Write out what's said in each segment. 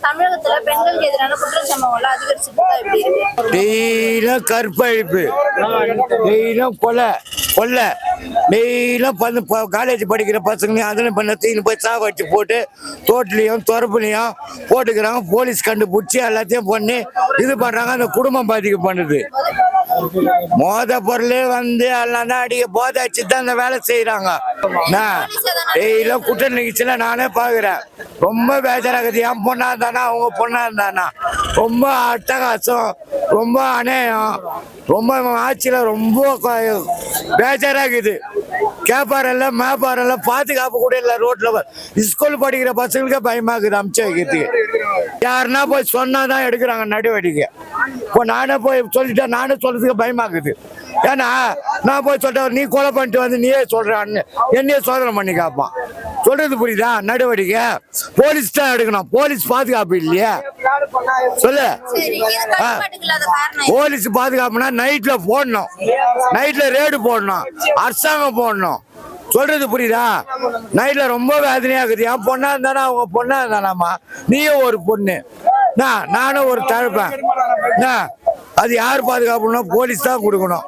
தமிழகத்துல பெண்களுக்கு எதிரான குற்ற சம்பவங்கள்லாம் அதிகரிச்சுட்டு எப்படி இருக்கு? டெய்லியும் கற்பழிப்பு, டெய்லியும் கொலை கொள்ளை, டெய்லியும் காலேஜ் படிக்கிற பசங்களையும் அதில் பண்ண தீனு போய் சாவடிச்சு போட்டு தோட்டலையும் துறப்புலையும் போட்டுக்கிறாங்க. போலீஸ் கண்டுபிடிச்சி எல்லாத்தையும் பண்ணி இது பண்றாங்க. அந்த குடும்பம் பாதிக்க பண்ணுது. மோத பொருளே வந்து எல்லாம் தான் அடிக்க போதை அடிச்சு தான் அந்த வேலை செய்யறாங்க. டெய்லியும் குற்ற நிகழ்ச்சியில நானே பாக்குறேன். ரொம்ப பேஜராகுது. என் பொண்ணா இருந்தானா அவங்க பொண்ணா இருந்தானா ரொம்ப அட்டகாசம், ரொம்ப அநேயம், ரொம்ப ஆட்சியில ரொம்ப பேஜராகுது. கேப்பாரெல்ல மேப்பாரெல்ல பாதுகாப்பு கூட இல்லை. ரோட்ல ஸ்கூல் படிக்கிற பசங்களுக்கே பயமாக்குது அமிச்சு வைக்கிறதுக்கு. யாருன்னா போய் சொன்னாதான் எடுக்கிறாங்க நடவடிக்கை. இப்போ நானே போய் சொல்லிட்டேன், நானே சொல்றதுக்கு பயமாக்குது. ஏன்னா நான் போய் சொல்றேன், நீ கொலை பண்ணிட்டு வந்து நீயே சொல்றான்னு என்னையே சோதனை பண்ணி காப்பான். சொல்றது புரியுதா? நடவடிக்கை போலீஸ் தான் எடுக்கணும். போலீஸ் பாதுகாப்பு இல்லையா சொல்லு. போலீஸ் பாதுகாப்புனா நைட்ல போடணும், நைட்ல ரேடு போடணும், அரசாங்கம் போடணும். சொல்றது புரியுதா? நைட்ல ரொம்ப வேதனையாகுது. என் பொண்ணா இருந்தானா அவங்க பொண்ணா இருந்தானாமா நீயும் ஒரு பொண்ணு, நானும் ஒரு தழுப்பேன். அது யார் பாதுகாப்புனா போலீஸ் தான் கொடுக்கணும்,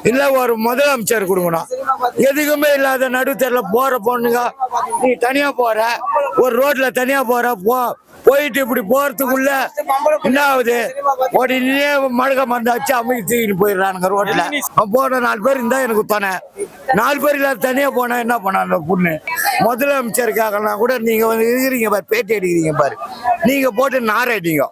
இல்ல ஒரு முதலமைச்சர் கொடுக்கணும். எதுக்குமே இல்லாத நடுத்தெருல போற பொண்ணுங்க, நீ தனியா போற ஒரு ரோட்ல தனியா போற போயிட்டு இப்படி போறதுக்குள்ள என்ன ஆகுது? உடனே மழக மருந்து வச்சு அமைக்க தூக்கிட்டு போயிடுறானுங்க ரோட்ல. போன 4 பேர் இருந்தா எனக்கு துணை, 4 பேர் இல்லாத தனியா போனா என்ன பண்ண அந்த பொண்ணு? முதலமைச்சருக்காகலாம் கூட நீங்க வந்து இருக்கிறீங்க பாரு, பேட்டி அடிக்கிறீங்க பாரு, நீங்க போட்டு நாரடிங்க.